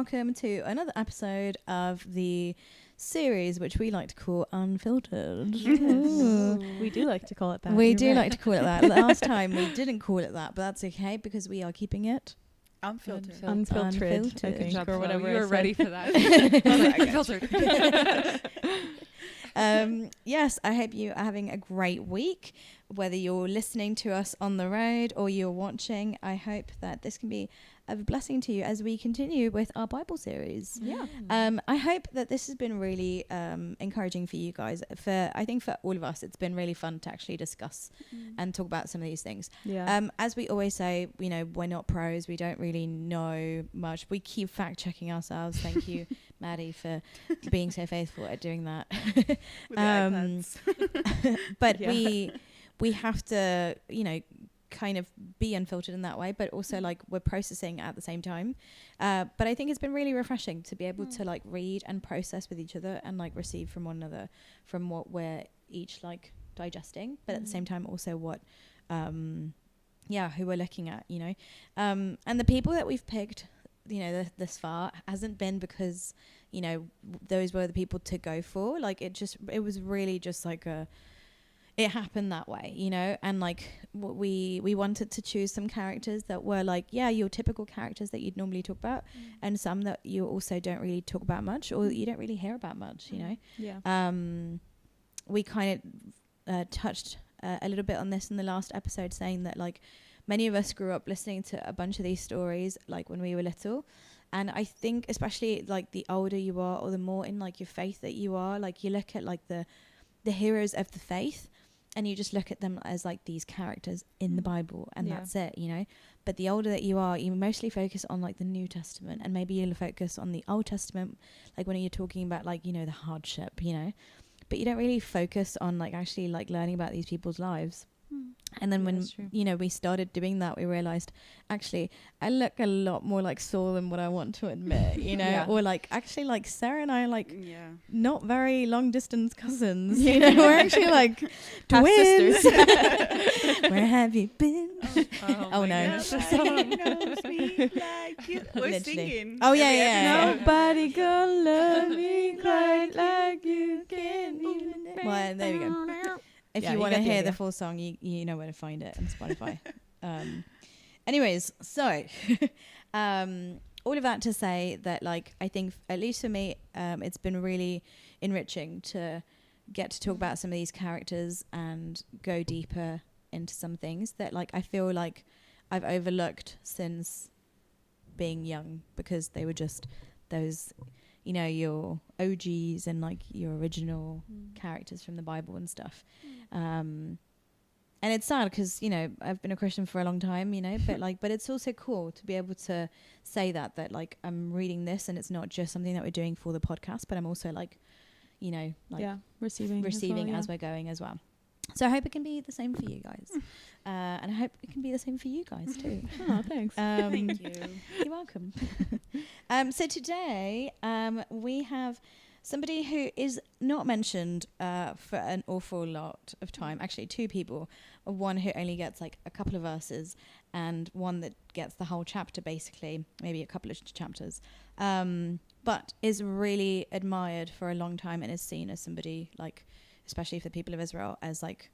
welcome to another episode of the series which we like to call Unfiltered. We do like to call it that. We You're do right. like to call it that. Last time we didn't call it that, but that's okay because we are keeping it Unfiltered. Unfiltered. I Good think, job, or Flo. whatever. You I were said. ready for that. Unfiltered. Yes, I hope you are having a great week. Whether you're listening to us on the road or you're watching, I hope that this can be a blessing to you as we continue with our Bible series. Yeah. I hope that this has been really encouraging for you guys. I think for all of us, it's been really fun to actually discuss and talk about some of these things. Yeah. As we always say, we're not pros. We don't really know much. We keep fact checking ourselves. Thank you, Maddie, for being so faithful at doing that. With the But Yeah. we have to, kind of be unfiltered in that way, but also like we're processing at the same time. But I think it's been really refreshing to be able to like read and process with each other and like receive from one another from what we're each like digesting, but at the same time also what who we're looking at, and the people that we've picked, this far hasn't been because those were the people to go for. Like it was really just like it happened that way, and like what we wanted to choose some characters that were like, your typical characters that you'd normally talk about, and some that you also don't really talk about much or that you don't really hear about much, Yeah. We kind of touched a little bit on this in the last episode, saying that like many of us grew up listening to a bunch of these stories like when we were little. And I think especially like the older you are or the more in like your faith that you are, like you look at like the heroes of the faith and you just look at them as like these characters in the Bible and that's it, But the older that you are, you mostly focus on like the New Testament, and maybe you'll focus on the Old Testament, like when you're talking about like, the hardship, but you don't really focus on like actually like learning about these people's lives. And then when, we started doing that, we realized actually I look a lot more like Saul than what I want to admit, or like actually like Sarah and I are like not very long distance cousins, we're actually like twins. Where have you been? Oh no. knows me like you. We're singing. Oh yeah. Nobody gonna love me quite like you can. Well, there we go. If you want to hear the full song, you know where to find it on Spotify. Anyways, so all of that to say that, like, I think at least for me, it's been really enriching to get to talk about some of these characters and go deeper into some things that, like, I feel like I've overlooked since being young because they were just those, your OGs and like your original characters from the Bible and stuff. And it's sad because, I've been a Christian for a long time, but it's also cool to be able to say that like I'm reading this and it's not just something that we're doing for the podcast, but I'm also like, receiving as we're going as well. So I hope it can be the same for you guys. And I hope it can be the same for you guys too. Oh, thanks. Thank you. You're welcome. So today we have somebody who is not mentioned for an awful lot of time. Actually, two people. One who only gets like a couple of verses and one that gets the whole chapter, basically, maybe a couple of chapters. But is really admired for a long time and is seen as somebody like, especially for the people of Israel, as like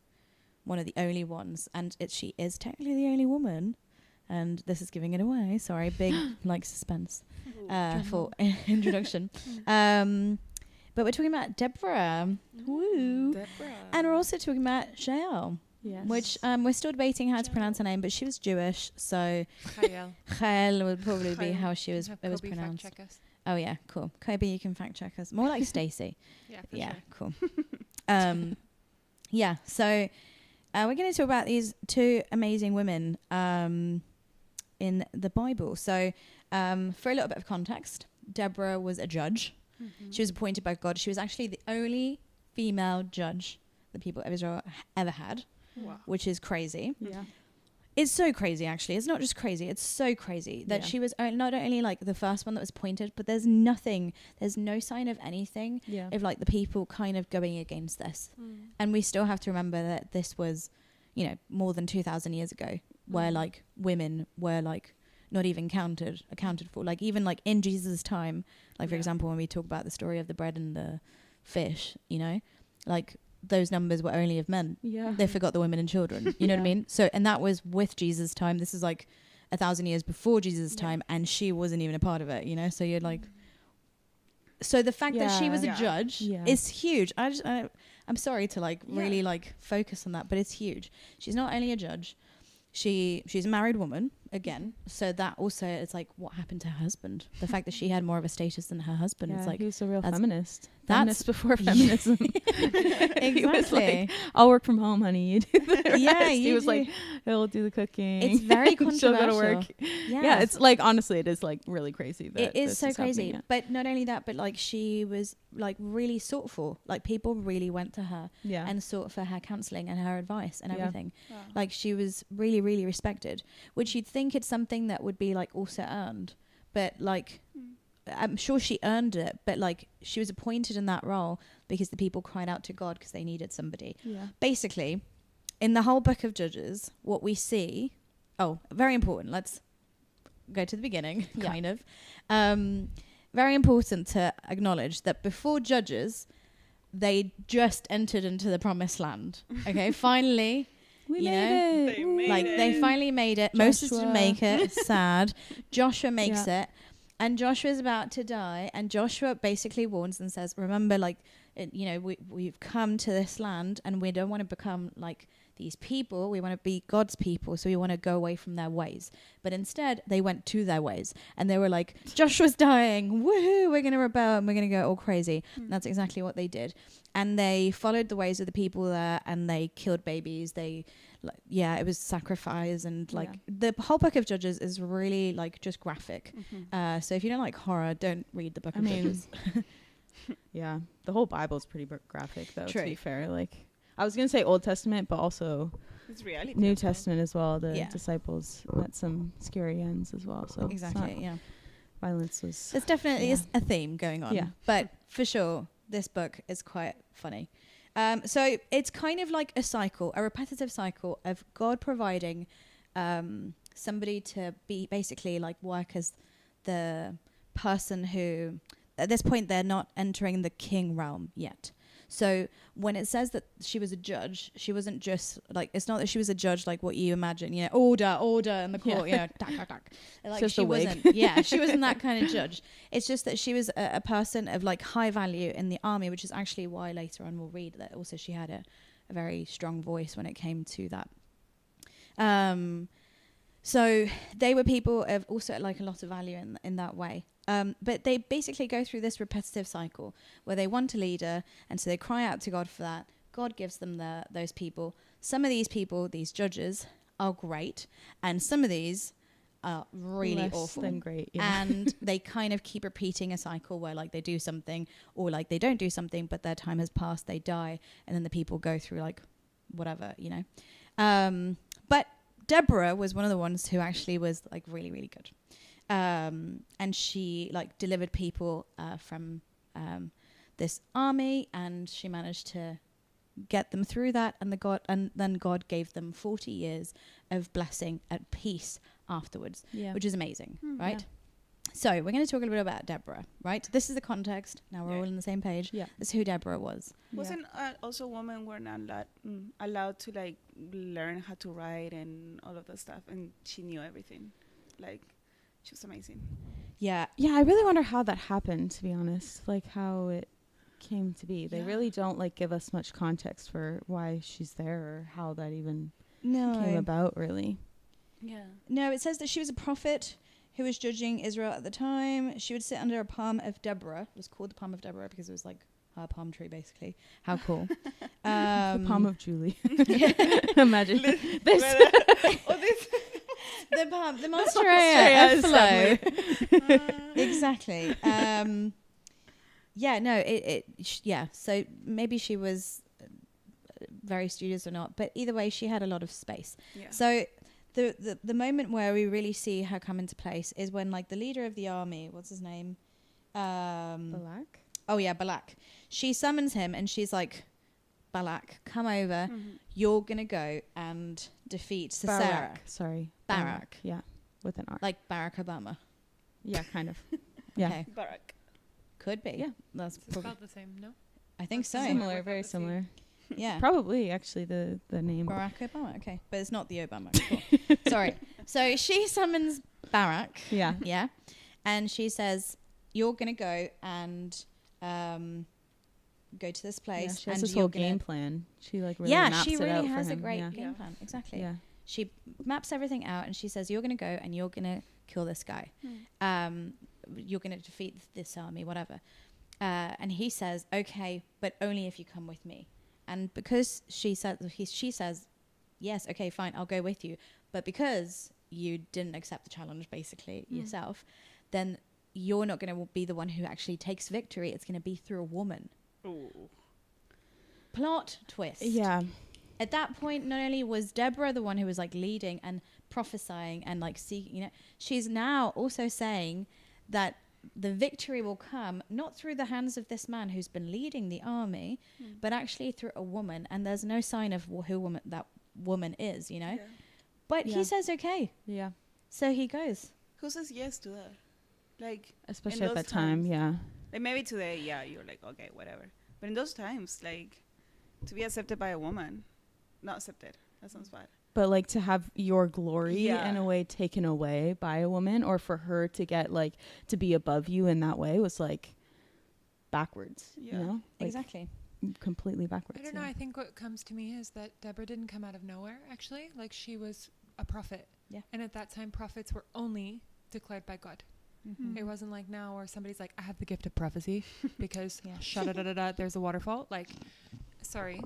one of the only ones. And she is technically the only woman. And this is giving it away. Sorry, big like suspense for introduction. But we're talking about Deborah. Woo. Deborah. And we're also talking about Jael, Yes. which we're still debating how to pronounce her name, but she was Jewish, so Jael. Jael would probably be Jael. how it was Kobe fact pronounced. check us. Oh yeah, cool. Kobe, you can fact check us. More like Stacey. Yeah, for sure. Cool. Yeah, so we're going to talk about these two amazing women in the Bible. So for a little bit of context, Deborah was a judge. She was appointed by God. She was actually the only female judge the people of Israel ever had, which is crazy. Yeah. It's so crazy, actually. It's not just crazy. It's so crazy that she was not only like the first one that was appointed, but there's no sign of anything of like the people kind of going against this. And we still have to remember that this was, more than 2,000 years ago, where like women were like not even accounted for. Like even like in Jesus' time, like for example, when we talk about the story of the bread and the fish, you know, like those numbers were only of men. Yeah. They forgot the women and children. You know what I mean? So, and that was with Jesus' time. This is like 1,000 years before Jesus' time, and she wasn't even a part of it, you know? So you're like, so the fact that she was a judge is huge. I'm sorry to like really like focus on that, but it's huge. She's not only a judge, she's a married woman again. So that also is like, what happened to her husband? The fact that she had more of a status than her husband. It's like, he was a real feminist. That's before feminism. Exactly. He was like, I'll work from home, honey. You do the rest. Yeah, he was like, he'll do the cooking. It's very She'll controversial. go to work. Yeah, it's like, honestly, it is like really crazy. That it is so is crazy. But not only that, but like she was like really sought for. Like people really went to her and sought for her counseling and her advice and everything. Wow. Like she was really, really respected, which you'd think it's something that would be like also earned. But like, I'm sure she earned it, but like she was appointed in that role because the people cried out to God because they needed somebody. Yeah. Basically, in the whole book of Judges, what we see, very important. Let's go to the beginning, kind of. Very important to acknowledge that before Judges, they just entered into the promised land. Okay, finally. We made it. They finally made it. Joshua. Moses didn't make it. It's sad. Joshua makes it. And Joshua's about to die. And Joshua basically warns and says, remember, like, we've come to this land and we don't want to become like these people. We want to be God's people. So we want to go away from their ways. But instead, they went to their ways. And they were like, Joshua's dying. Woohoo, we're going to rebel and we're going to go all crazy. And that's exactly what they did. And they followed the ways of the people there and they killed babies. It was sacrifice and the whole book of Judges is really like just graphic. So if you don't like horror, don't read the book of Judges. Yeah, the whole Bible is pretty graphic though. True. To be fair, like I was gonna say Old Testament, but also it's reality. New Testament as well. The disciples met some scary ends as well. So exactly, violence was. There's definitely a theme going on. Yeah, but for sure, this book is quite funny. So it's kind of like a repetitive cycle of God providing somebody to be basically like work as the person who, at this point, they're not entering the king realm yet. So when it says that she was a judge, she wasn't just like, it's not that she was a judge like what you imagine, order in the court, tack, tack, tack. Like she wasn't, she wasn't that kind of judge. It's just that she was a person of like high value in the army, which is actually why later on we'll read that also she had a very strong voice when it came to that. So they were people of also like a lot of value in that way. But they basically go through this repetitive cycle where they want a leader, and so they cry out to God for that. God gives them those people. Some of these people, these judges, are great, and some of these are really less awful. Than great, and they kind of keep repeating a cycle where like they do something or like they don't do something, but their time has passed, they die, and then the people go through like whatever, But Deborah was one of the ones who actually was like really, really good. And she like delivered people from this army, and she managed to get them through that, and then God gave them 40 years of blessing and peace afterwards, which is amazing, right? Yeah. So we're going to talk a little bit about Deborah, right? This is the context. Now we're all on the same page. Yeah. This is who Deborah was. Wasn't also women were not allowed to like learn how to write and all of that stuff, and she knew everything. Like, she was amazing. Yeah, I really wonder how that happened, to be honest. Like how it came to be. They really don't like give us much context for why she's there or how that even came about, really. Yeah. No, it says that she was a prophet who was judging Israel at the time. She would sit under a palm of Deborah. It was called the palm of Deborah because it was like her palm tree, basically. How cool. The palm of Julie. Imagine this. The palm, the Monstera flow. Exactly. So maybe she was very studious or not, but either way, she had a lot of space. Yeah. So the moment where we really see her come into place is when like the leader of the army, what's his name? Balak? Oh yeah, Balak. She summons him and she's like, Balak, come over. You're going to go and defeat Sisera. Barak. Sorry. Barak. Yeah. with an R. Like Barack Obama. Yeah, kind of. Yeah. Okay. Barack. Could be. Yeah. That's It's spelled the same, no? I think so. Similar, Without very the C. similar. Yeah. Probably, actually, the name. Barack Obama. Okay. But it's not the Obama. Cool. Sorry. So she summons Barack. Yeah. Yeah. And she says, you're going to go and go to this place. Yeah, she has and this you're whole gonna game plan. She like really yeah, maps she it really out has for a him. great Yeah. game plan. Exactly. Yeah. She maps everything out and she says, you're going to go and you're going to kill this guy. You're going to defeat this army, whatever. And he says, okay, but only if you come with me. And because she says, yes, okay, fine, I'll go with you. But because you didn't accept the challenge, basically, yourself, then you're not going to be the one who actually takes victory. It's going to be through a woman. Ooh. Plot twist. Yeah. At that point, not only was Deborah the one who was like leading and prophesying and like seeking, you know, she's now also saying that the victory will come not through the hands of this man who's been leading the army, but actually through a woman. And there's no sign of who that woman is, you know. Yeah. But Yeah. he says okay, Yeah. so he goes. Who says yes to that? Like, Especially in at those that time. times. Yeah. like maybe today, yeah, you're like, okay, whatever. But in those times, like, to be accepted by a woman, not accepted. That sounds bad. But like to have your glory Yeah. in a way taken away by a woman, or for her to get like to be above you in that way was like backwards. Yeah. You know? Like, Exactly. completely backwards. I don't know. I think what comes to me is that Deborah didn't come out of nowhere, actually. Like, she was a prophet. Yeah. And at that time, prophets were only declared by God. Mm-hmm. It wasn't like now where somebody's like, I have the gift of prophecy because Yeah. sha-da-da-da-da, there's a waterfall. Like, sorry.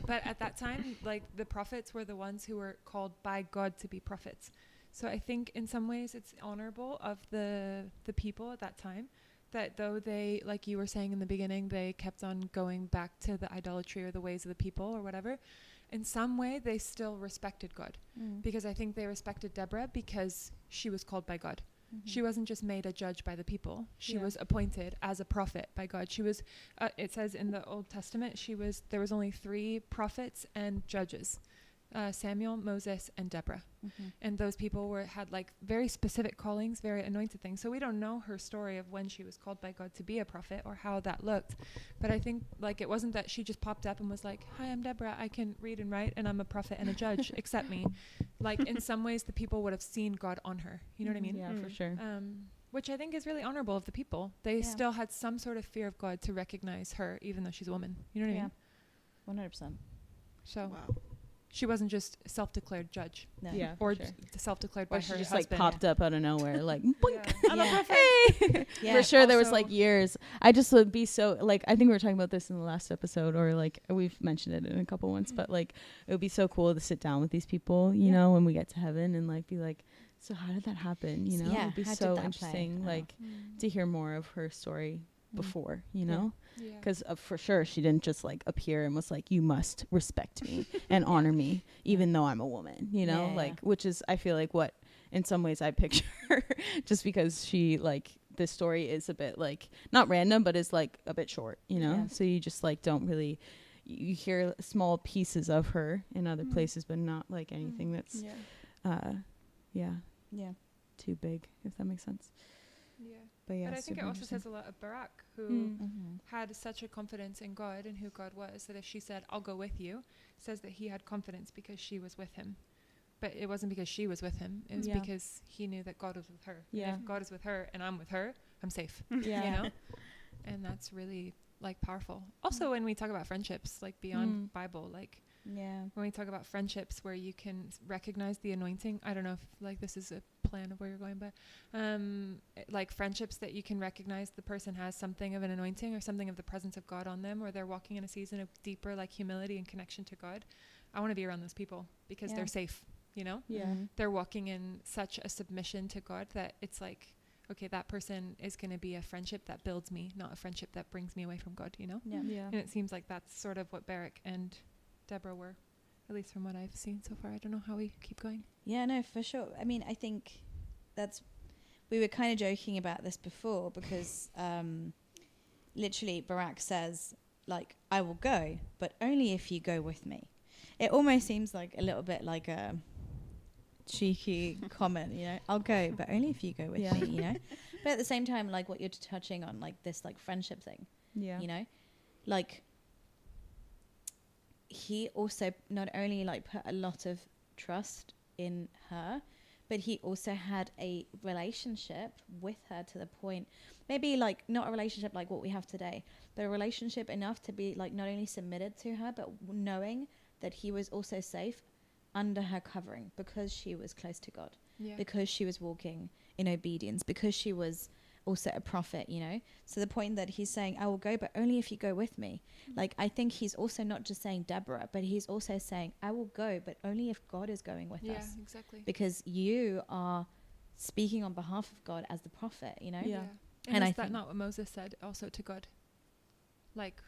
But at that time, like, the prophets were the ones who were called by God to be prophets. So I think in some ways it's honorable of the people at that time that though they, like you were saying in the beginning, they kept on going back to the idolatry or the ways of the people or whatever, in some way they still respected God. Because I think they respected Deborah because she was called by God. She wasn't just made a judge by the people. She was appointed as a prophet by God. She was, it says in the Old Testament, there was only 3 prophets and judges, Samuel, Moses, and Deborah. And those people had like very specific callings, very anointed things. So we don't know her story of when she was called by God to be a prophet or how that looked. But I think like it wasn't that she just popped up and was like, hi, I'm Deborah. I can read and write and I'm a prophet and a judge. Accept me. Like in some ways the people would have seen God on her. You know what I mean? Yeah, for sure. Which I think is really honorable of the people. They still had some sort of fear of God to recognize her, even though she's a woman. You know what I mean? 100%. So Wow. she wasn't just self-declared judge. No. Yeah. Or for sure. self-declared Or by she her just husband. like popped up out of nowhere, like boink. I'm a Yeah. prophet. Yeah. For sure, there was Also- like years. I just would be so like I think we were talking about this in the last episode, or like we've mentioned it in a couple ones. But like it would be so cool to sit down with these people, you know, when we get to heaven, and like be like, so how did that happen? You know, Yeah, it'd be how did so that interesting, play like to hear more of her story before, you Yeah. know. Yeah. Because for sure she didn't just like appear and was like, you must respect me and honor me even though I'm a woman, you know. Yeah, like which is I feel like what in some ways I picture her, just because she like this story is a bit like not random but is like a bit short, you know. Yeah. So you just like don't really you hear small pieces of her in other places but not like anything that's Yeah. too big, if that makes sense. Yeah. But yeah, But I think it super also interesting. says a lot of Barak, who Mm-hmm. had such a confidence in God and who God was, that if she said, I'll go with you, says that he had confidence because she was with him. But it wasn't because she was with him. It was Yeah. because he knew that God was with her. And Yeah. if God is with her and I'm with her, I'm safe. Yeah. You know? And that's really like powerful. Also, when we talk about friendships, like beyond Bible, like Yeah. when we talk about friendships where you can recognize the anointing, I don't know if like this is a plan of where you're going, but like friendships that you can recognize the person has something of an anointing or something of the presence of God on them, or they're walking in a season of deeper like humility and connection to God. I want to be around those people because Yeah. they're safe, you know? Yeah. Mhm. They're walking in such a submission to God that it's like, okay, that person is going to be a friendship that builds me, not a friendship that brings me away from God, you know? Yeah. Yeah. And it seems like that's sort of what Barak and Deborah were, at least from what I've seen so far. I don't know how we keep going. Yeah, no, for sure. I mean, I think we were kind of joking about this before because literally Barak says, like, I will go, but only if you go with me. It almost seems like a little bit like cheeky comment, you know, I'll go, but only if you go with me, you know. But at the same time, like what you're touching on, like this like friendship thing, you know, like he also not only like put a lot of trust in her, but he also had a relationship with her to the point, maybe like not a relationship like what we have today, but a relationship enough to be like not only submitted to her, but knowing that he was also safe under her covering because she was close to God, because she was walking in obedience, because she was also a prophet, you know. So the point that he's saying, I will go, but only if you go with me. Like, I think he's also not just saying Deborah, but he's also saying, I will go, but only if God is going with us. Yeah, exactly. Because you are speaking on behalf of God as the prophet, you know. And is that not what Moses said also to God? Like,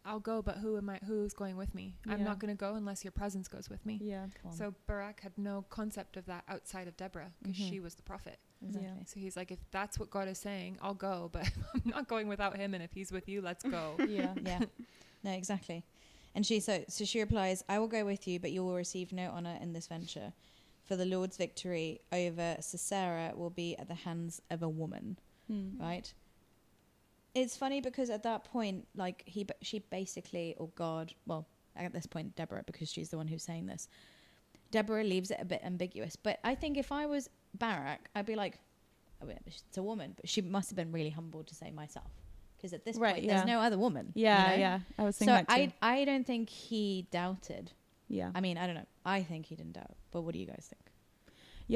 I'll go, but who's going with me? I'm not going to go unless your presence goes with me. So Barak had no concept of that outside of Deborah, because she was the prophet. Exactly. So he's like, if that's what God is saying, I'll go, but I'm not going without him, and if he's with you, let's go. No, exactly. And she she replies, I will go with you, but you will receive no honor in this venture, for the Lord's victory over Sisera will be at the hands of a woman. Right? It's funny because at that point, like she basically, or God, well, at this point Deborah, because she's the one who's saying this, Deborah leaves it a bit ambiguous. But I think if I was Barak, I'd be like, oh, it's a woman, but she must have been really humbled to say myself, because at this point there's no other woman. I was thinking that too. I don't think he doubted. I mean, I don't know, I think he didn't doubt, but what do you guys think?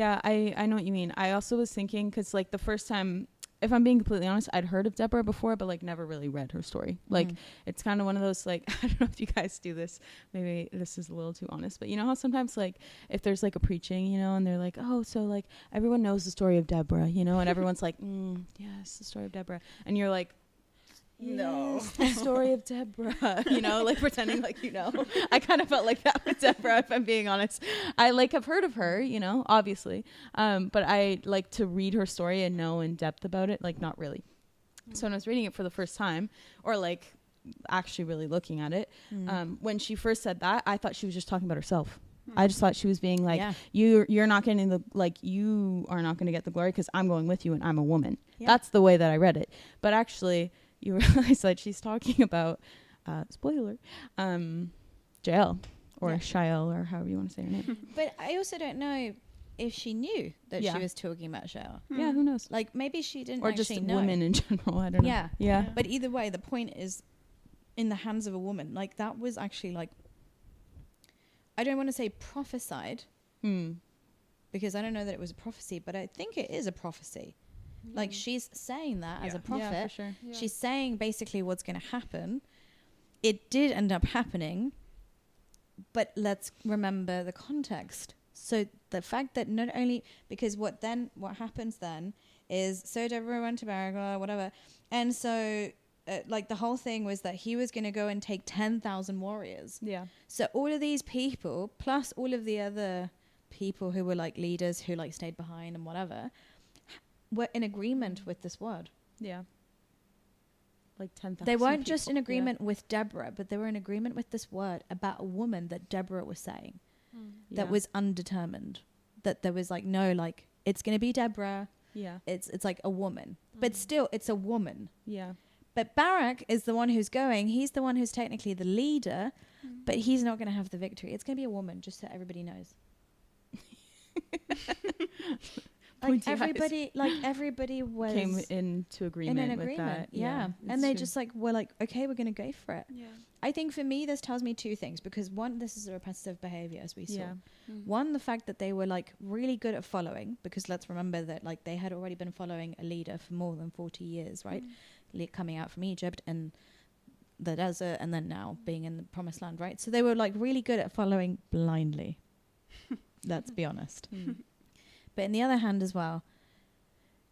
I know what you mean. I also was thinking, because like the first time, if I'm being completely honest, I'd heard of Deborah before, but like never really read her story. Like it's kind of one of those, like, I don't know if you guys do this, maybe this is a little too honest, but you know how sometimes like if there's like a preaching, you know, and they're like, oh, so like everyone knows the story of Deborah, you know, and everyone's like, yes, the story of Deborah. And you're like, no, the story of Deborah, you know, like pretending like, you know. I kind of felt like that with Deborah, if I'm being honest. I like have heard of her, you know, obviously, but I like to read her story and know in depth about it, like not really. So when I was reading it for the first time, or like actually really looking at it, when she first said that, I thought she was just talking about herself. I just thought she was being like, you're not getting the, like, you are not going to get the glory because I'm going with you and I'm a woman. That's the way that I read it. But actually, you realize that she's talking about, spoiler, Jael or Jael, or however you want to say her name. But I also don't know if she knew that she was talking about Jael. Yeah, who knows? Like maybe she didn't or actually just know. Women in general, I don't know. Yeah. But either way, the point is in the hands of a woman. Like that was actually like, I don't want to say prophesied, because I don't know that it was a prophecy, but I think it is a prophecy. Like she's saying that as a prophet. Yeah, for sure. She's saying basically what's going to happen. It did end up happening, but let's remember the context. So the fact that not only, because what happens then is, so Deborah went to Barak, whatever. And so like the whole thing was that he was going to go and take 10,000 warriors. Yeah. So all of these people, plus all of the other people who were like leaders who like stayed behind and whatever, were in agreement with this word. Yeah. Like 10,000. They weren't just in agreement with Deborah, but they were in agreement with this word about a woman that Deborah was saying that was undetermined. That there was like, no, like it's going to be Deborah. Yeah. It's like a woman, but still it's a woman. Yeah. But Barak is the one who's going. He's the one who's technically the leader, but he's not going to have the victory. It's going to be a woman, just so everybody knows. Everybody was came into agreement with that. Yeah. And they just like were like, okay, we're going to go for it. Yeah. I think for me, this tells me two things, because one, this is a repetitive behavior, as we saw. One, the fact that they were like really good at following, because let's remember that like they had already been following a leader for more than 40 years, right? Coming out from Egypt and the desert, and then now being in the promised land, right? So they were like really good at following blindly. Let's be honest. But in the other hand as well,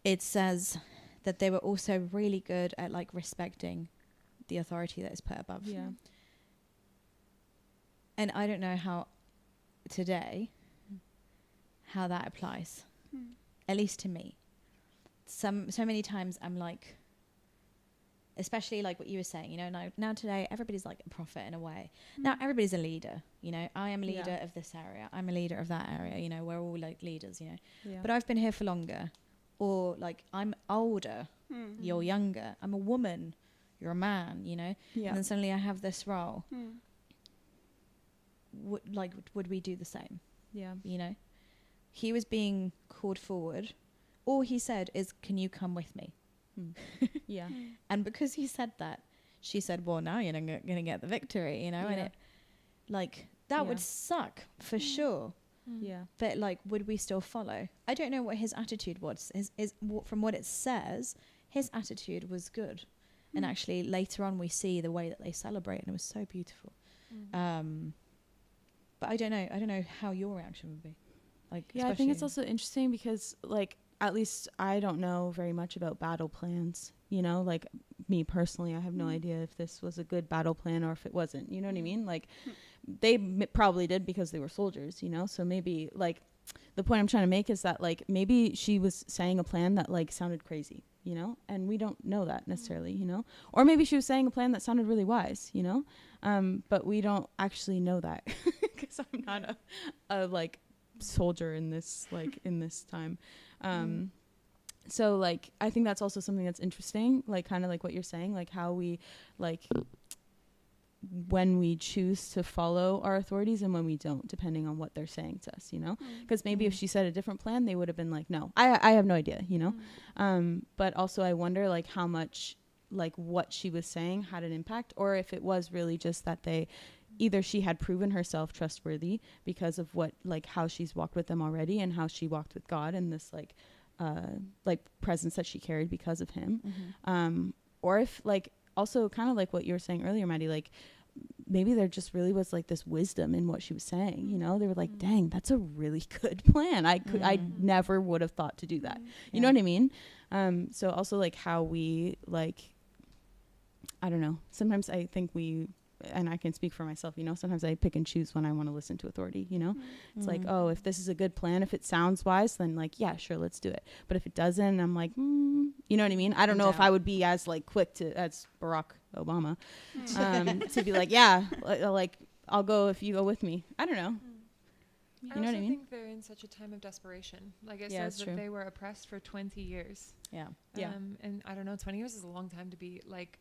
it says that they were also really good at like respecting the authority that is put above. Yeah. And I don't know how today, how that applies, at least to me. So many times I'm like, especially like what you were saying, you know, now today everybody's like a prophet in a way. Now everybody's a leader, you know. I am a leader of this area, I'm a leader of that area, you know, we're all like leaders, you know. But I've been here for longer, or like I'm older, you're younger, I'm a woman, you're a man, you know. And then suddenly I have this role. Would we do the same? You know, he was being called forward. All he said is, can you come with me? And because he said that, she said, well, now you're not going to get the victory, you know. And it, like, that would suck for sure. But like, would we still follow? I don't know what his attitude was. From what it says, his attitude was good. And actually later on we see the way that they celebrate, and it was so beautiful. But I don't know how your reaction would be. Like, I think it's also interesting because, like, at least I don't know very much about battle plans, you know, like me personally, I have no idea if this was a good battle plan or if it wasn't, you know what I mean? Like they probably did because they were soldiers, you know? So maybe like the point I'm trying to make is that like maybe she was saying a plan that like sounded crazy, you know, and we don't know that necessarily, you know, or maybe she was saying a plan that sounded really wise, you know, but we don't actually know that because I'm not a like soldier in this like in this time. So like I think that's also something that's interesting, like kind of like what you're saying, like how we like when we choose to follow our authorities and when we don't, depending on what they're saying to us, you know, because maybe if she said a different plan, they would have been like, no, I have no idea, you know. But also I wonder like how much like what she was saying had an impact, or if it was really just that they either she had proven herself trustworthy because of what like how she's walked with them already and how she walked with God and this like presence that she carried because of him, or if like also kind of like what you were saying earlier, Maddie, like maybe there just really was like this wisdom in what she was saying, you know. They were like, dang, that's a really good plan. I never would have thought to do that, you know what I mean? So also like how we like, I don't know, sometimes I think we, and I can speak for myself, you know, sometimes I pick and choose when I want to listen to authority, you know. It's like, oh, if this is a good plan, if it sounds wise, then like, yeah, sure, let's do it. But if it doesn't, I'm like, you know what I mean? I don't know if I would be as like quick to, as Barack Obama, to be like, yeah, like I'll go if you go with me. I don't know. You know what I mean? I think they're in such a time of desperation. Like it says that they were oppressed for 20 years. And I don't know, 20 years is a long time to be like,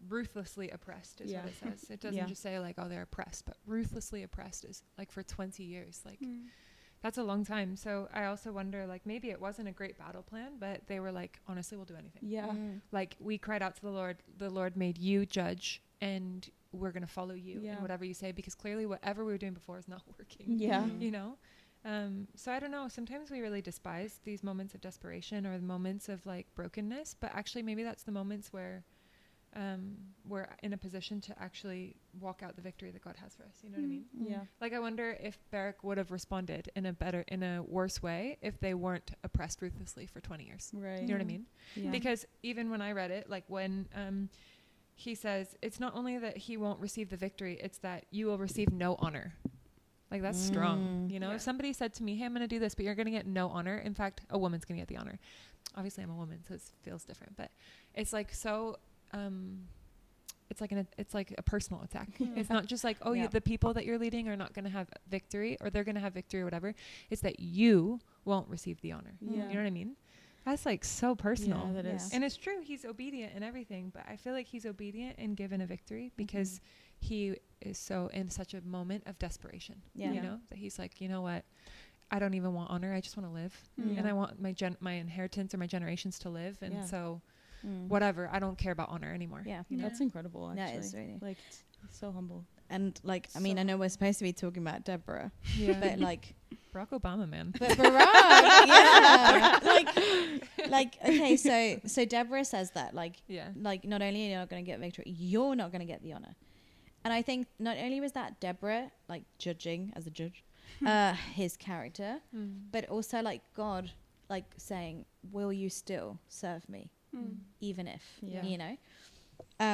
ruthlessly oppressed is what it says. It doesn't just say like, oh, they're oppressed, but ruthlessly oppressed is like for 20 years. Like that's a long time. So I also wonder, like, maybe it wasn't a great battle plan, but they were like, honestly, we'll do anything. Like we cried out to the Lord made you judge, and we're going to follow you in whatever you say, because clearly whatever we were doing before is not working. You know? So I don't know, sometimes we really despise these moments of desperation or the moments of like brokenness, but actually maybe that's the moments where we're in a position to actually walk out the victory that God has for us. You know what I mean? Like I wonder if Barak would have responded in a worse way if they weren't oppressed ruthlessly for 20 years. Right. You know what I mean? Because even when I read it, like when he says, it's not only that he won't receive the victory, it's that you will receive no honor. Like that's strong. You know, if somebody said to me, hey, I'm going to do this, but you're going to get no honor. In fact, a woman's going to get the honor. Obviously I'm a woman, so it feels different, but it's like, so it's like a personal attack. It's not just like, oh, the people that you're leading are not going to have victory, or they're going to have victory or whatever. It's that you won't receive the honor. You know what I mean? That's like so personal. Yeah, that is. And it's true. He's obedient and everything, but I feel like he's obedient and given a victory because he is so in such a moment of desperation. You know, that he's like, you know what? I don't even want honor. I just want to live, and I want my inheritance or my generations to live. And so whatever, I don't care about honor anymore. You know? That's incredible. Actually, that is really like so humble. And like, I mean, I know we're supposed to be talking about Deborah, but like Barack Obama, man. But Barack, like okay, so Deborah says that like not only are you not going to get victory, you're not going to get the honor. And I think not only was that Deborah like judging as a judge his character, but also like God like saying, will you still serve me? Even if, you know,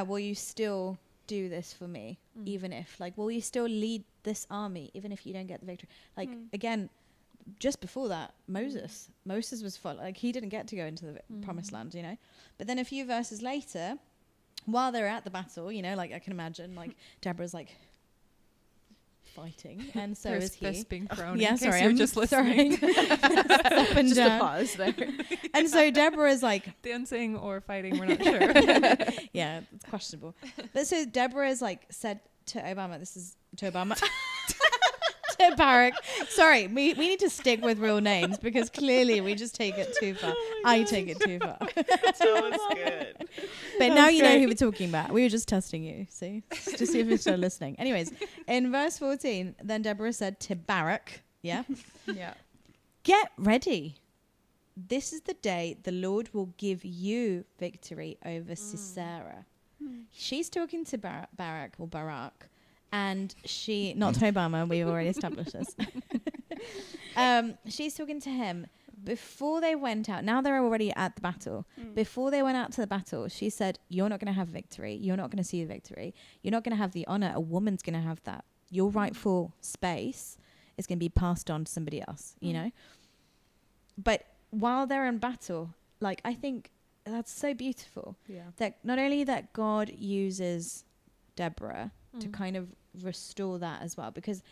will you still do this for me? Even if, like, will you still lead this army even if you don't get the victory? Like, again, just before that, Moses was like, he didn't get to go into the promised land, you know. But then a few verses later, while they're at the battle, you know, like I can imagine, like Deborah's like fighting, and so is he. Being thrown. Yeah, sorry, you're I'm just listening. Up and Just down. a pause there. And so Deborah's like dancing or fighting, we're not sure. yeah, it's questionable. But so Deborah's like said to Obama, to Barak. Sorry, we need to stick with real names because clearly we just take it too far. I take it too far. That was good. But now you know who we're talking about. We were just testing you, see? To see if you're still listening. Anyways, in verse 14, then Deborah said to Barak, yeah? Yeah. Get ready. This is the day the Lord will give you victory over Sisera. She's talking to Barak, and she, not to Obama, we've already established this. She's talking to him before they went out. Now they're already at the battle. Before they went out to the battle, she said, you're not going to have victory. You're not going to see the victory. You're not going to have the honor. A woman's going to have that. Your rightful space is going to be passed on to somebody else, you know? But while they're in battle, like, I think that's so beautiful. Yeah. That not only that God uses Deborah to kind of restore that as well, because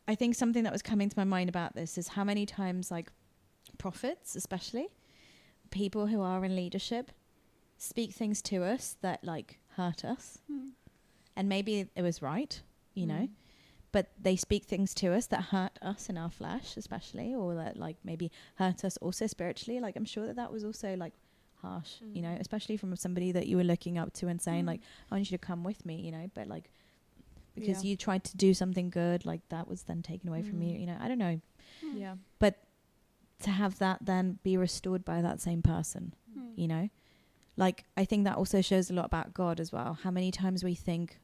I think something that was coming to my mind about this is how many times, like, prophets, especially people who are in leadership, speak things to us that like hurt us, and maybe it was right, you know, but they speak things to us that hurt us in our flesh, especially, or that like maybe hurt us also spiritually. Like, I'm sure that was also like harsh, you know, especially from somebody that you were looking up to and saying like, I want you to come with me, you know, but like because you tried to do something good, like that was then taken away from you, you know. I don't know. Yeah. But to have that then be restored by that same person, you know, like I think that also shows a lot about God as well. How many times we think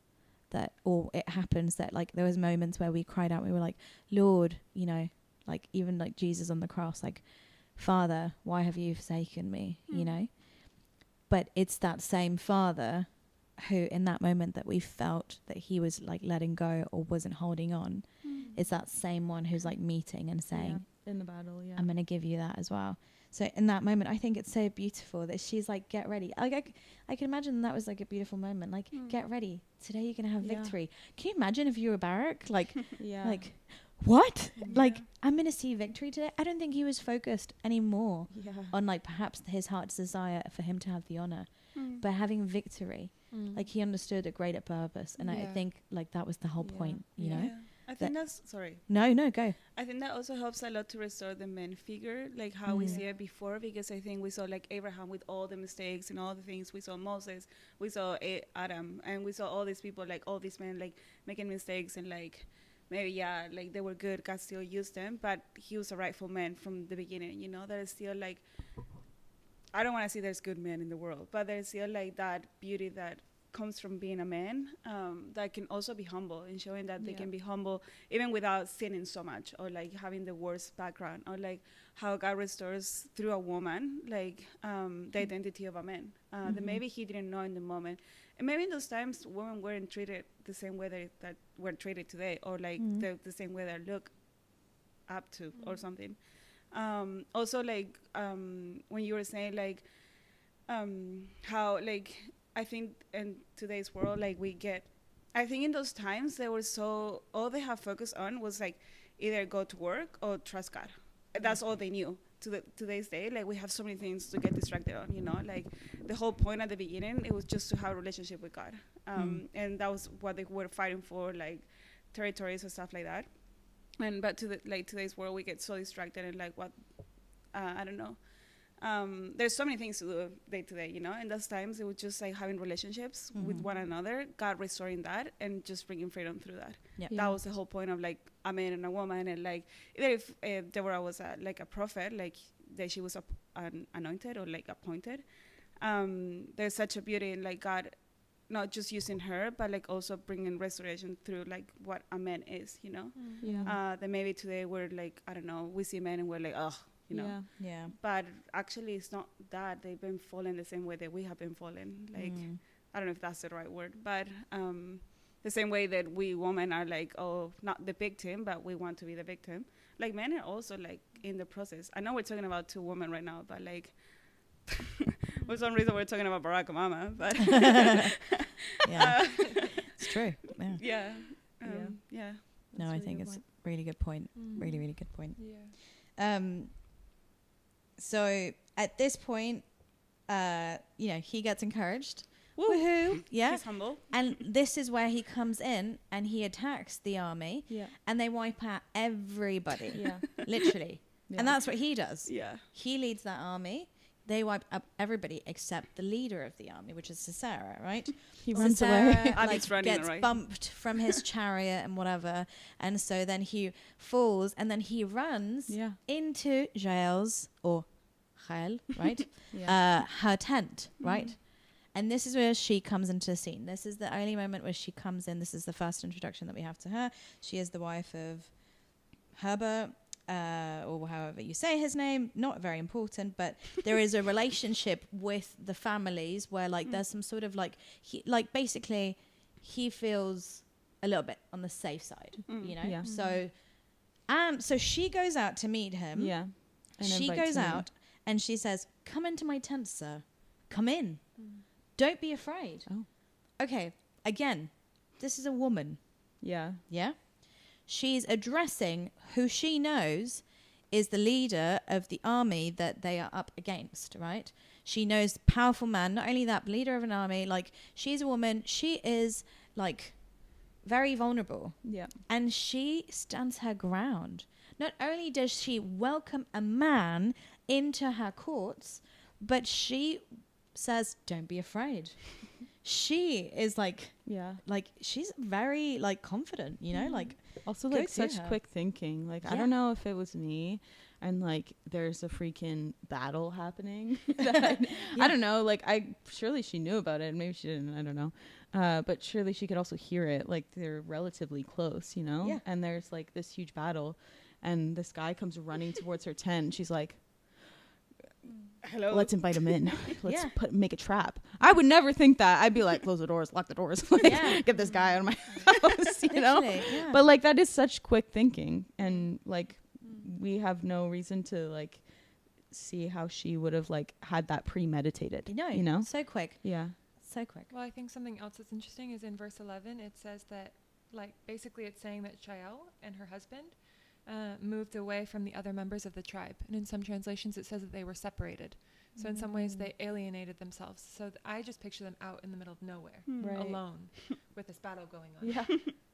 that, or it happens that like there was moments where we cried out, we were like, Lord, you know, like even like Jesus on the cross, like, Father, why have you forsaken me, you know? But it's that same Father who in that moment that we felt that he was like letting go or wasn't holding on, it's that same one who's like meeting and saying, in the battle, I'm going to give you that as well. So in that moment, I think it's so beautiful that she's like, get ready. Like I can imagine that was like a beautiful moment. Like, get ready. Today you're going to have victory. Can you imagine if you were Barak? Like, like, what? Like, I'm going to see victory today. I don't think he was focused anymore on like perhaps his heart's desire for him to have the honor, but having victory. Like, he understood a greater purpose. And I think like that was the whole point, you know? I think that's, sorry. No, go. I think that also helps a lot to restore the man figure, like how we see it before, because I think we saw like Abraham with all the mistakes and all the things. We saw Moses, we saw Adam, and we saw all these people, like all these men, like making mistakes and like maybe, like they were good, God still used them, but he was a rightful man from the beginning, you know, that is still like, I don't want to say there's good men in the world, but there's still like that beauty that comes from being a man, that can also be humble and showing that they can be humble even without sinning so much or like having the worst background, or like how God restores through a woman like the identity of a man that maybe he didn't know in the moment, and maybe in those times women weren't treated the same way that we're treated today, or like the same way they look up to or something. Also like when you were saying like how like I think in today's world, like I think in those times they were so, all they have focused on was like either go to work or trust God. That's all they knew. To today's day, like we have so many things to get distracted on, you know, like the whole point at the beginning, it was just to have a relationship with God. And that was what they were fighting for, like territories and stuff like that. But today's world, we get so distracted and like what, I don't know. There's so many things to do day to day, you know, and those times it was just like having relationships with one another, God restoring that and just bringing freedom through that. That was the whole point of like a man and a woman, and like even if Deborah was like a prophet, like that she was anointed or like appointed, there's such a beauty in like God not just using her but like also bringing restoration through like what a man is, you know. That maybe today we're like, I don't know, we see men and we're like, oh, you know. But actually it's not that. They've been falling the same way that we have been falling, like I don't know if that's the right word, but The same way that we women are like, oh, not the victim, but we want to be the victim. Like men are also like in the process. I know we're talking about two women right now, but like for some reason we're talking about Barack Obama, but Yeah, it's true. Yeah. Yeah. No, I think it's a really good point. Really, really good point. Yeah. So at this point, he gets encouraged. Woo. Woohoo! Yeah, He's humble. and this is where he comes in and he attacks the army. Yeah. And they wipe out everybody. Yeah. Literally. Yeah. And that's what he does. Yeah. He leads that army. They wipe up everybody except the leader of the army, which is Sisera, right? He runs away. Gets bumped from his chariot and whatever. And so then he falls and then he runs into Jael's, or Jael, right? Her tent, right? And this is where she comes into the scene. This is the only moment where she comes in. This is the first introduction that we have to her. She is the wife of Herbert, or however you say his name. Not very important, but there is a relationship with the families where like there's some sort of like basically he feels a little bit on the safe side, you know. Yeah. So she goes out to meet him. Yeah. And she goes out and she says, "Come into my tent, sir. Come in. Don't be afraid." Oh. Okay. Again, this is a woman. Yeah. Yeah. She's addressing who she knows is the leader of the army that they are up against, right? She knows powerful man. Not only that, leader of an army. Like, she's a woman. She is, like, very vulnerable. Yeah. And she stands her ground. Not only does she welcome a man into her courts, but she says, "Don't be afraid." She is like she's very like confident, you know, like also like such quick thinking. Like I don't know if it was me and like there's a freaking battle happening. I don't know. Like surely she knew about it. Maybe she didn't. I don't know. But surely she could also hear it. Like they're relatively close, you know. Yeah. And there's like this huge battle, and this guy comes running towards her tent. She's like, "Hello, let's invite him in. Let's make a trap." I would never think that. I'd be like, "Close the doors, lock the doors, get this guy out of my house," you know. Yeah. But like that is such quick thinking, and like we have no reason to like see how she would have like had that premeditated. No, you know, so quick. Yeah, so quick. Well, I think something else that's interesting is in verse 11. It says that like basically it's saying that Jael and her husband moved away from the other members of the tribe. And in some translations, it says that they were separated. So in some ways, they alienated themselves. So I just picture them out in the middle of nowhere, alone, with this battle going on. Yeah.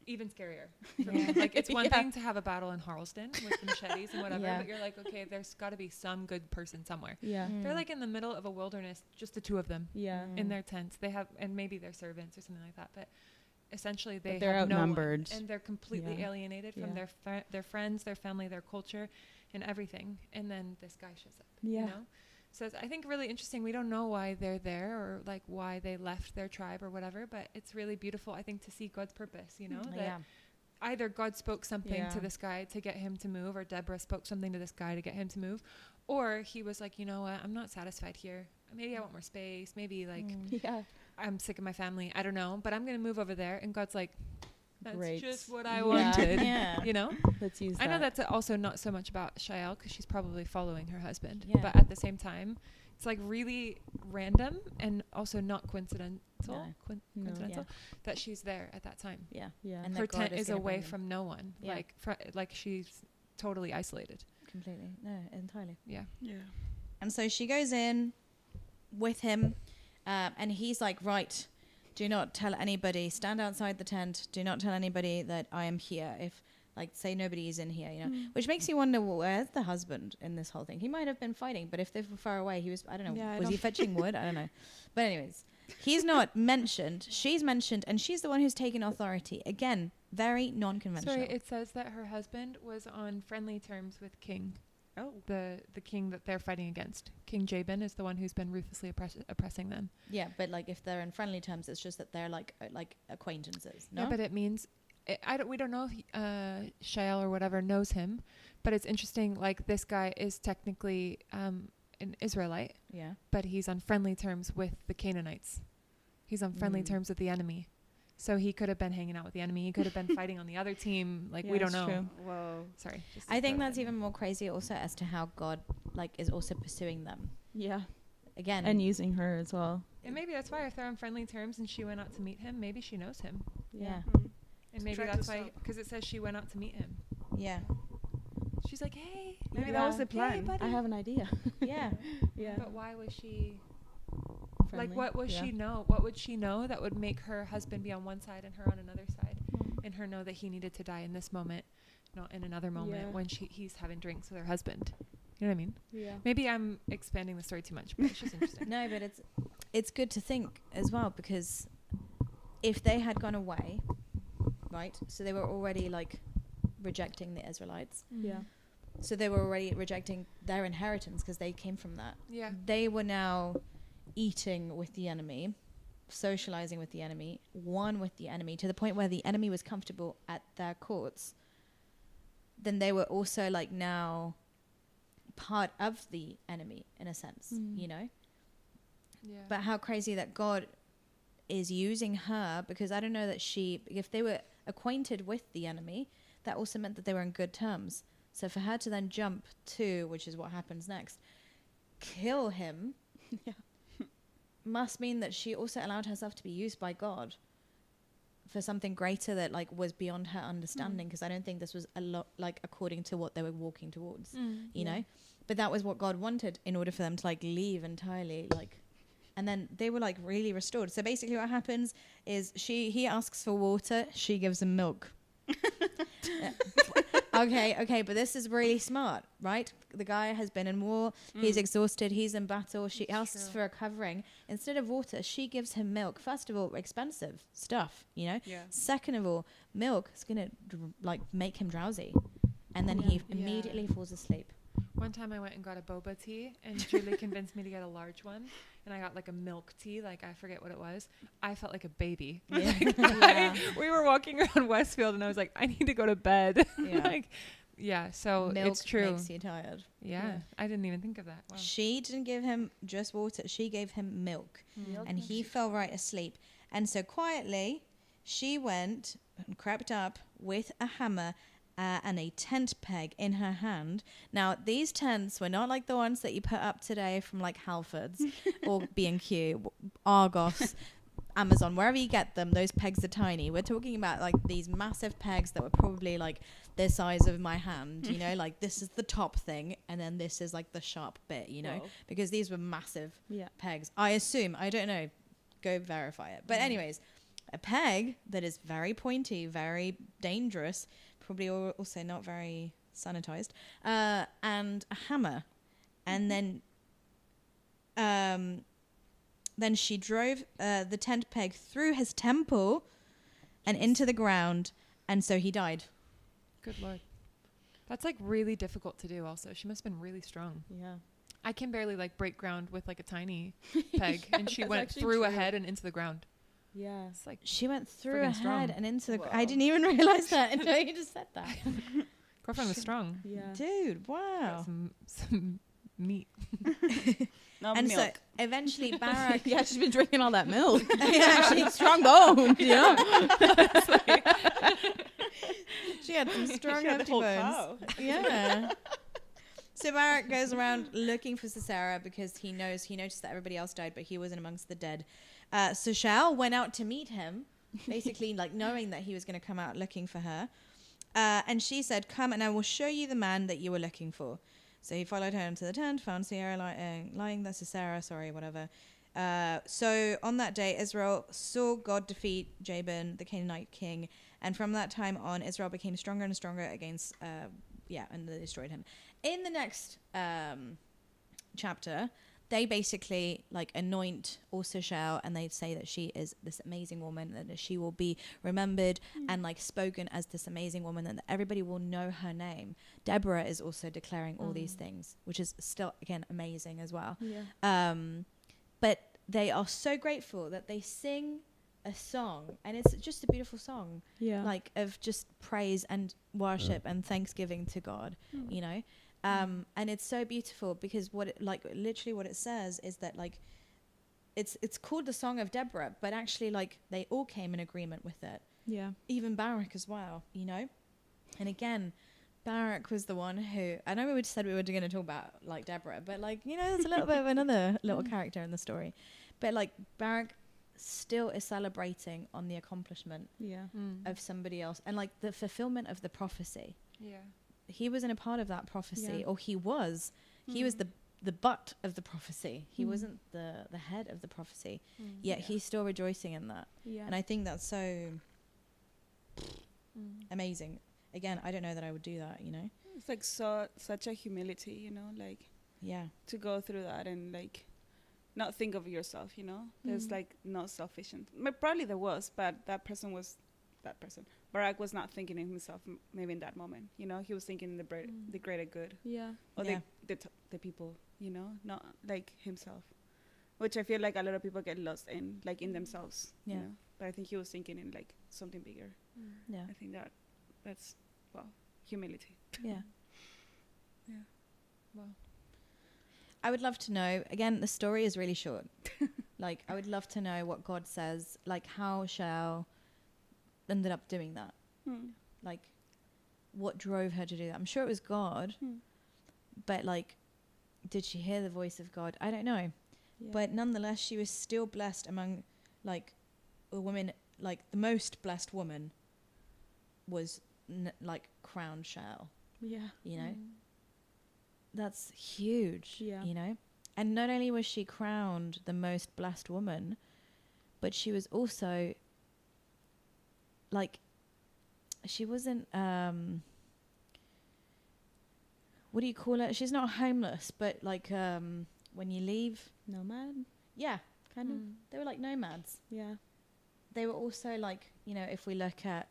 Even scarier. For me. Like, it's one thing to have a battle in Harlesden with the machetes and whatever, but you're like, okay, there's got to be some good person somewhere. Yeah. They're like in the middle of a wilderness, just the two of them. Yeah. In their tents. They have, and maybe their servants or something like that, but essentially they're outnumbered, and they're completely alienated from their friends, their family, their culture, and everything. And then this guy shows up. You know, so it's, I think, really interesting. We don't know why they're there or like why they left their tribe or whatever, but it's really beautiful, I think, to see God's purpose. You know, that either God spoke something to this guy to get him to move, or Deborah spoke something to this guy to get him to move, or he was like, you know what, I'm not satisfied here. Maybe I want more space. Maybe like I'm sick of my family. I don't know, but I'm going to move over there. And God's like, that's just what I wanted. You know, let's use that. I know that's also not so much about Jael because she's probably following her husband, but at the same time, it's like really random and also not coincidental. Coincidental that she's there at that time. Yeah. And her tent is away from no one. Like she's totally isolated. Completely. No, entirely. Yeah. And so she goes in with him, and he's like, "Right, do not tell anybody. Stand outside the tent. Do not tell anybody that I am here. If, like, say nobody is in here, you know." Which makes you wonder, where's the husband in this whole thing? He might have been fighting, but if they were far away, he was, I don't know, was he fetching wood? I don't know. But anyways, he's not mentioned. She's mentioned, and she's the one who's taken authority. Again, very non-conventional. Sorry, it says that her husband was on friendly terms with King. Oh, the king that they're fighting against. King Jabin is the one who's been ruthlessly oppressing them. Yeah, but like if they're in friendly terms, it's just that they're like acquaintances. No? Yeah, but it means we don't know if Jael or whatever knows him, but it's interesting. Like this guy is technically an Israelite. Yeah, but he's on friendly terms with the Canaanites. He's on friendly terms with the enemy. So he could have been hanging out with the enemy. He could have been fighting on the other team. Like, we don't know. True. Whoa. Sorry. I think that's even more crazy also as to how God like is also pursuing them. Yeah. Again. And using her as well. And maybe that's why if they're on friendly terms and she went out to meet him, maybe she knows him. Yeah. And maybe that's why, because it says she went out to meet him. Yeah. She's like, hey. Maybe that was the plan. Hey, buddy. I have an idea. Yeah. Yeah. But why was she... Friendly. Like, what was she know? What would she know that would make her husband be on one side and her on another side? And her know that he needed to die in this moment, not in another moment when he's having drinks with her husband. You know what I mean? Yeah. Maybe I'm expanding the story too much, but it's just interesting. No, but it's good to think as well, because if they had gone away, right? So they were already like rejecting the Israelites. Yeah. So they were already rejecting their inheritance because they came from that. Yeah. They were now eating with the enemy, socializing with the enemy, one with the enemy, to the point where the enemy was comfortable at their courts. Then they were also like now part of the enemy in a sense, you know? Yeah. But how crazy that God is using her, because I don't know that if they were acquainted with the enemy, that also meant that they were in good terms. So for her to then jump to, which is what happens next, kill him, must mean that she also allowed herself to be used by God for something greater that like was beyond her understanding, because I don't think this was a lot like according to what they were walking towards, you know? But that was what God wanted in order for them to like leave entirely, like, and then they were like really restored. So basically what happens is he asks for water, she gives him milk. Okay, but this is really smart, right? The guy has been in war, he's exhausted, he's in battle, she asks for a covering. Instead of water, she gives him milk. First of all, expensive stuff, you know? Yeah. Second of all, milk is going to like make him drowsy. And then he immediately falls asleep. One time I went and got a boba tea, and Julie convinced me to get a large one, and I got like a milk tea, like I forget what it was. I felt like a baby. Yeah. We were walking around Westfield, and I was like, I need to go to bed. Yeah. So Milk it's true. makes you tired. Yeah, I didn't even think of that. Wow. She didn't give him just water. She gave him milk. And he fell right asleep. And so quietly, she went and crept up with a hammer and a tent peg in her hand. Now, these tents were not like the ones that you put up today from like Halfords or B&Q, Argos, Amazon, wherever you get them. Those pegs are tiny. We're talking about like these massive pegs that were probably like the size of my hand, you know, like this is the top thing and then this is like the sharp bit, you know, because these were massive pegs. I assume, I don't know, go verify it. But anyways, a peg that is very pointy, very dangerous, probably also not very sanitized, and a hammer. And then she drove the tent peg through his temple and into the ground, and so he died. Good Lord. That's like really difficult to do also. She must have been really strong. Yeah. I can barely like break ground with like a tiny peg, and she went through a head and into the ground. Yeah. It's like She went through her head and into the... I Whoa. didn't even realize that until you just said that. girlfriend was strong. Yeah. Dude, wow. Some meat. Not And milk. so eventually Barak... Yeah, she's been drinking all that milk. Yeah, she's strong bones, you know? She had some strong She had the hefty whole bones. cow. Yeah. So Barak goes around looking for Sisera because he noticed that everybody else died, but he wasn't amongst the dead. So Jael went out to meet him, basically like knowing that he was going to come out looking for her. And she said, "Come and I will show you the man that you were looking for." So he followed her into the tent, found Sisera lying there, whatever. So on that day, Israel saw God defeat Jabin, the Canaanite king. And from that time on, Israel became stronger and stronger against, and they destroyed him. In the next chapter, they basically like anoint also Jael, and they say that she is this amazing woman, and that she will be remembered and like spoken as this amazing woman, and that everybody will know her name. Deborah is also declaring all these things, which is still again amazing as well. Yeah. But they are so grateful that they sing a song, and it's just a beautiful song, Yeah. like of just praise and worship and thanksgiving to God, you know. And it's so beautiful because literally what it says is that like it's called the Song of Deborah, but actually like they all came in agreement with it. Yeah. Even Barak as well, you know. And again, Barak was the one who, I know we said we were going to talk about like Deborah, but like, you know, there's a little bit of another little character in the story. But like Barak still is celebrating on the accomplishment of somebody else and like the fulfillment of the prophecy. Yeah. He was in a part of that prophecy, or he was the butt of the prophecy. He wasn't the head of the prophecy, yet he's still rejoicing in that. Yeah. And I think that's so amazing. Again, I don't know that I would do that, you know. It's like such a humility, you know, like to go through that and like not think of yourself, you know. There's like no selfish, probably there was, but that person. Barak was not thinking of himself maybe in that moment, you know. He was thinking the greater good, or the people, you know, not like himself, which I feel like a lot of people get lost in, like in themselves, you know. But I think he was thinking in like something bigger. I think that's humility. Yeah. Wow. I would love to know, again, the story is really short. Like, I would love to know what God says, like how Jael ended up doing that. Like, what drove her to do that? I'm sure it was God, but like, did she hear the voice of God? I don't know. Yeah. But nonetheless, she was still blessed among like a woman, like the most blessed woman was like crowned Jael. Yeah. You know? That's huge. Yeah. You know? And not only was she crowned the most blessed woman, but she was also like, she wasn't, what do you call it? She's not homeless, but like, when you leave. Nomad? Yeah. Kind of. They were like nomads. Yeah. They were also like, you know, if we look at,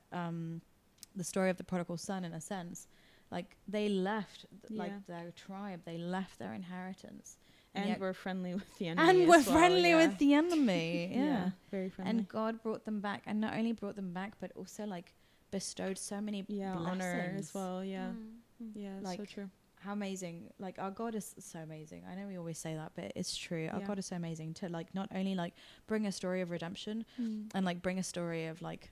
the story of the prodigal son in a sense, like they left like their tribe, they left their inheritance. And were friendly with the enemy. And were friendly with the enemy. Yeah. Very friendly. And God brought them back, and not only brought them back, but also like bestowed so many blessings. Honor as well. Yeah. Yeah, like, so true. How amazing. Like our God is so amazing. I know we always say that, but it's true. Our God is so amazing to like not only like bring a story of redemption and like bring a story of like,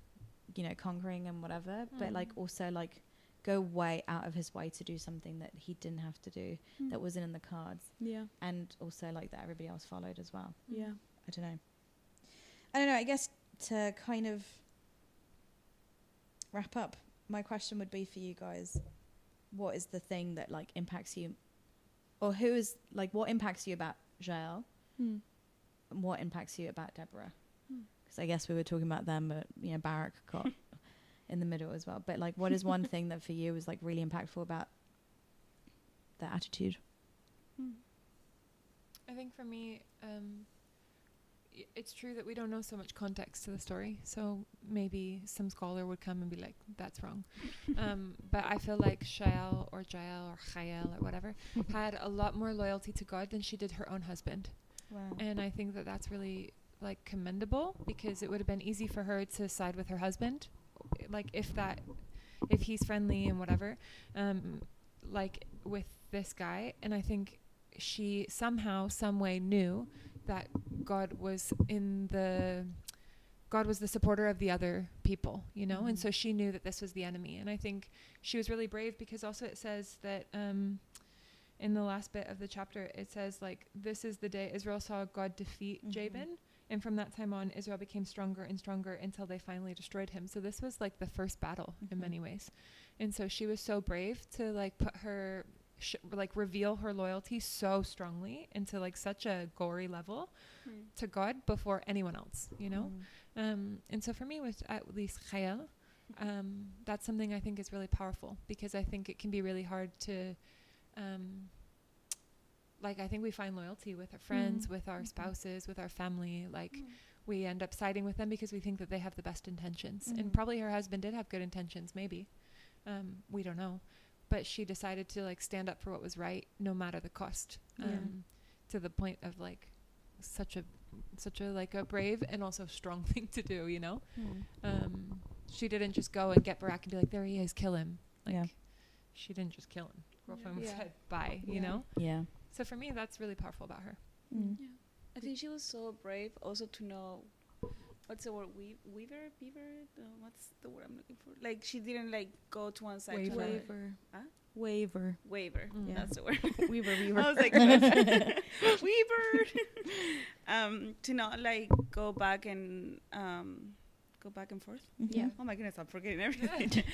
you know, conquering and whatever, but like also like go way out of his way to do something that he didn't have to do, that wasn't in the cards. Yeah. And also like that everybody else followed as well. Yeah. I don't know. I guess to kind of wrap up, my question would be for you guys, what is the thing that like impacts you, or who is like, what impacts you about Jael and what impacts you about Deborah? Because I guess we were talking about them, but you know, Barak got in the middle as well. But like, what is one thing that for you was like really impactful about their attitude? I think for me, it's true that we don't know so much context to the story. So maybe some scholar would come and be like, that's wrong. But I feel like Jael or Jael or whatever had a lot more loyalty to God than she did her own husband. Wow. And I think that that's really like commendable, because it would have been easy for her to side with her husband, like if he's friendly and whatever, like with this guy. And I think she somehow, some way knew that God was the supporter of the other people, you know, and so she knew that this was the enemy. And I think she was really brave, because also it says that in the last bit of the chapter, it says like, this is the day Israel saw God defeat Jabin. And from that time on, Israel became stronger and stronger until they finally destroyed him. So this was like the first battle in many ways. And so she was so brave to like put her, reveal her loyalty so strongly into like such a gory level to God before anyone else, you know? And so for me, with at least Jael, that's something I think is really powerful, because I think it can be really hard to, like, I think we find loyalty with our friends, with our spouses, with our family. Like, we end up siding with them because we think that they have the best intentions. And probably her husband did have good intentions, maybe. We don't know. But she decided to, like, stand up for what was right, no matter the cost. To the point of, like, such a like, a brave and also strong thing to do, you know? She didn't just go and get Barak and be like, there he is, kill him. Like, she didn't just kill him. Girlfriend said bye, you know? Yeah. So for me, that's really powerful about her. I think she was so brave also to know what's the word, beaver, what's the word I'm looking for, like she didn't like go to one side. Waver. Yeah. That's the word. Weaver. I was like, Weaver. To not like go back and forth. Yeah. Oh my goodness, I'm forgetting everything.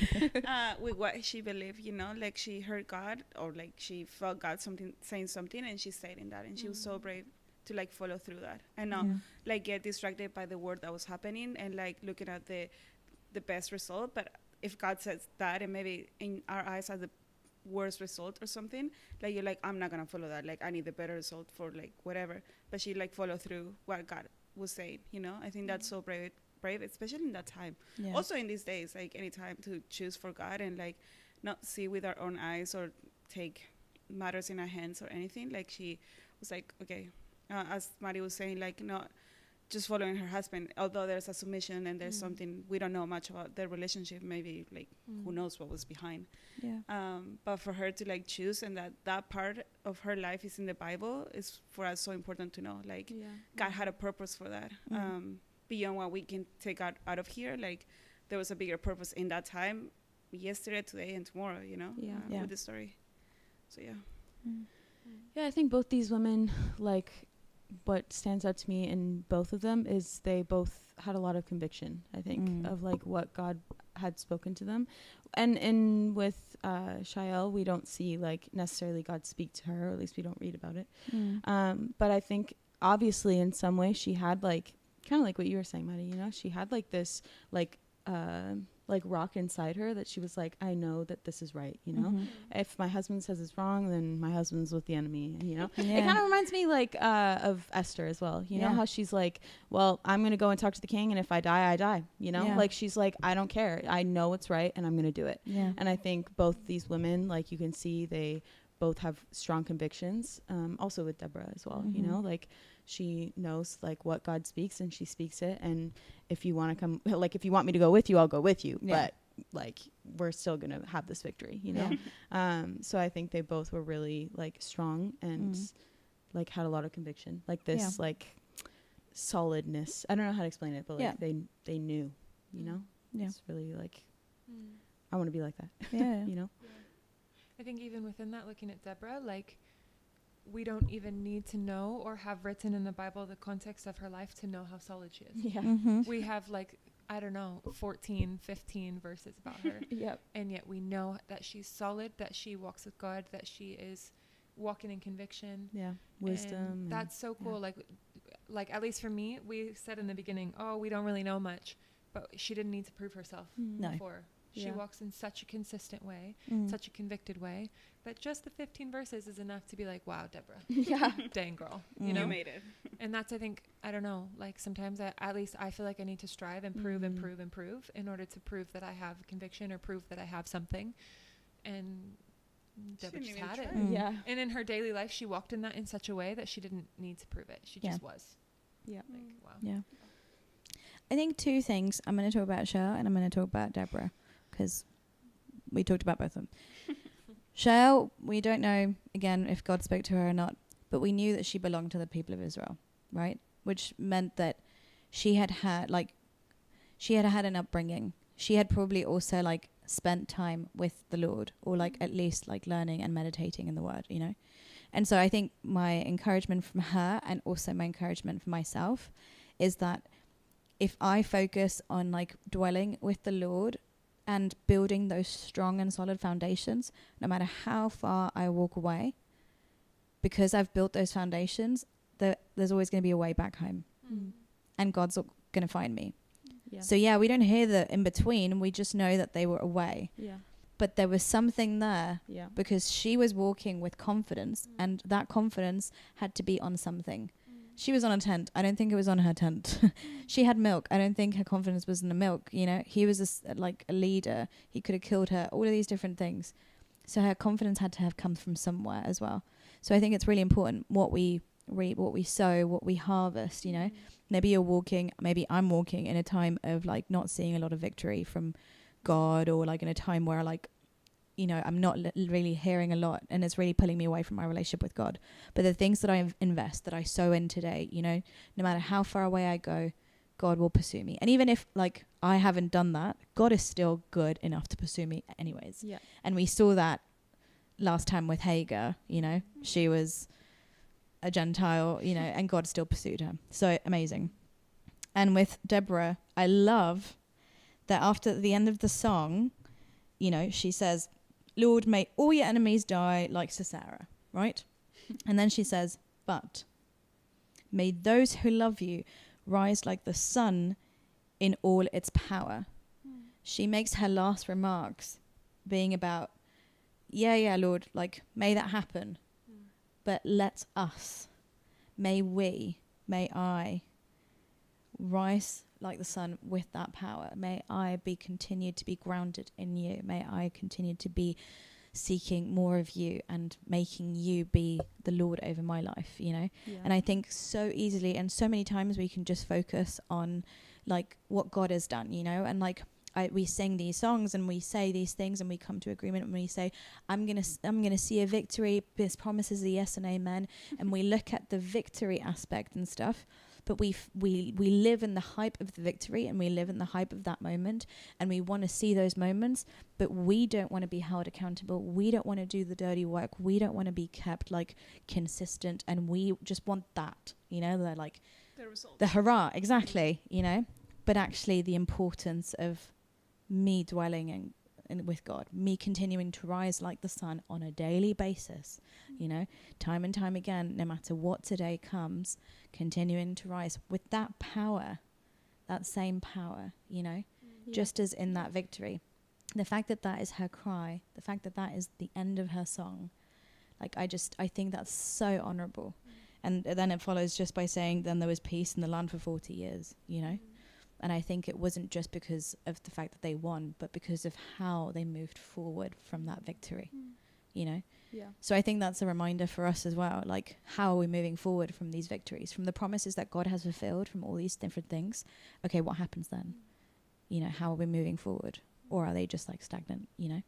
With what she believed, like she heard God, or like she felt God saying something, and she stayed in that, and she was so brave to like follow through that, and not like get distracted by the word that was happening, and like looking at the best result. But if God says that, and maybe in our eyes as the worst result or something, like you're like, I'm not gonna follow that, like I need the better result for like whatever. But she like followed through what God was saying. I think that's so brave, especially in that time. Also in these days, like any time to choose for God and like not see with our own eyes or take matters in our hands or anything. Like she was like, okay, as Mari was saying, like not just following her husband, although there's a submission and there's something we don't know much about their relationship, maybe like who knows what was behind. But for her to like choose, and that part of her life is in the Bible, is for us so important to know. Like God had a purpose for that. Beyond what we can take out of here, like there was a bigger purpose in that time, yesterday, today, and tomorrow, with the story. So Yeah, I think both these women, like what stands out to me in both of them is they both had a lot of conviction, I think, of like what God had spoken to them. And with Jael, we don't see like necessarily God speak to her, or at least we don't read about it. But I think obviously in some way she had like, kind of like what you were saying, Maddie, she had like this like rock inside her that she was like, I know that this is right, if my husband says it's wrong, then my husband's with the enemy, it kind of reminds me like of Esther as well, know how she's like, well, I'm gonna go and talk to the king, and if I die, I die, like she's like, I don't care, I know what's right, and I'm gonna do it. And I think both these women, like you can see they both have strong convictions, also with Deborah as well, like she knows like what God speaks, and she speaks it. And if you want to come, like if you want me to go with you, I'll go with you. But like we're still gonna have this victory, so I think they both were really like strong and like had a lot of conviction, like this like solidness. I don't know how to explain it, but like they knew, it's really like I want to be like that. I think even within that, looking at Deborah, like we don't even need to know or have written in the Bible the context of her life to know how solid she is. We have like, I don't know, 14, 15 verses about her. And yet we know that she's solid, that she walks with God, that she is walking in conviction. Wisdom. And that's so cool. Like at least for me, we said in the beginning, oh, we don't really know much, but she didn't need to prove herself before. She walks in such a consistent way, such a convicted way, that just the 15 verses is enough to be like, wow, Deborah. Dang girl. You made it. And that's, I think, I don't know, like sometimes at least I feel like I need to strive and prove and prove and prove in order to prove that I have conviction or prove that I have something. And Deborah just had it. And in her daily life, she walked in that in such a way that she didn't need to prove it. She just was. Like, wow. I think two things. I'm going to talk about Jael and I'm going to talk about Deborah, because we talked about both of them. Jael, we don't know, again, if God spoke to her or not, but we knew that she belonged to the people of Israel, right? Which meant that she had had an upbringing. She had probably also like spent time with the Lord, or like at least like learning and meditating in the word, And so I think my encouragement from her, and also my encouragement for myself, is that if I focus on like dwelling with the Lord and building those strong and solid foundations, no matter how far I walk away, because I've built those foundations, there's always going to be a way back home. And God's going to find me. So we don't hear the in between. We just know that they were away. But there was something there, because she was walking with confidence, and that confidence had to be on something. She was on a tent. I don't think it was on her tent. She had milk. I don't think her confidence was in the milk. He was a leader. He could have killed her. All of these different things. So her confidence had to have come from somewhere as well. So I think it's really important what we reap, what we sow, what we harvest. Maybe I'm walking in a time of like not seeing a lot of victory from God, or like in a time where like, I'm not really hearing a lot, and it's really pulling me away from my relationship with God. But the things that I invest, that I sow in today, no matter how far away I go, God will pursue me. And even if like I haven't done that, God is still good enough to pursue me anyways. Yeah. And we saw that last time with Hagar, she was a Gentile, and God still pursued her. So amazing. And with Deborah, I love that after the end of the song, she says, Lord, may all your enemies die like Sisera, right? And then she says, but may those who love you rise like the sun in all its power. She makes her last remarks being about, yeah, Lord, like, may that happen. But let us, may I rise like the sun with that power. May I be continued to be grounded in you. May I continue to be seeking more of you and making you be the Lord over my life, Yeah. And I think so easily and so many times we can just focus on like what God has done, and like we sing these songs and we say these things and we come to agreement and we say, I'm gonna see a victory. This promise is a yes and amen. And we look at the victory aspect and stuff. But we live in the hype of the victory, and we live in the hype of that moment, and we want to see those moments, but we don't want to be held accountable. We don't want to do the dirty work. We don't want to be kept like consistent, and we just want that, the like The result. the hurrah, exactly, But actually, the importance of me dwelling in with God, me continuing to rise like the sun on a daily basis, time and time again, no matter what today comes, continuing to rise with that power, that same power, just as in that victory. The fact that that is her cry, the fact that that is the end of her song, like I think that's so honorable. And then it follows just by saying, then there was peace in the land for 40 years, And I think it wasn't just because of the fact that they won, but because of how they moved forward from that victory, Yeah. So I think that's a reminder for us as well. Like, how are we moving forward from these victories, from the promises that God has fulfilled, from all these different things? Okay, what happens then? How are we moving forward? Or are they just like stagnant, Yeah.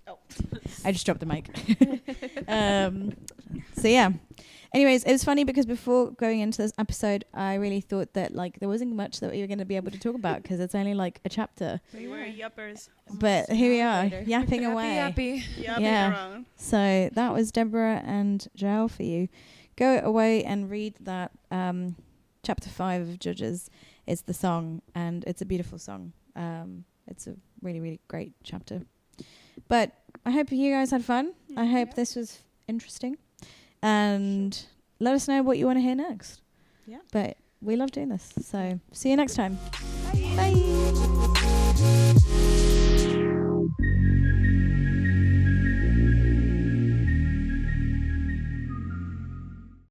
Oh. I just dropped the mic. So yeah. Anyways, it was funny because before going into this episode, I really thought that like there wasn't much that we were going to be able to talk about because it's only like a chapter. We were yuppers. But here we are, yapping Happy, away. happy. Yupping Yeah. around. So that was Deborah and Jael for you. Go away and read that chapter 5 of Judges. It's the song, and it's a beautiful song. It's a really, really great chapter. But I hope you guys had fun. I hope this was interesting. And let us know what you want to hear next. Yeah. But we love doing this. So see you next time. Bye.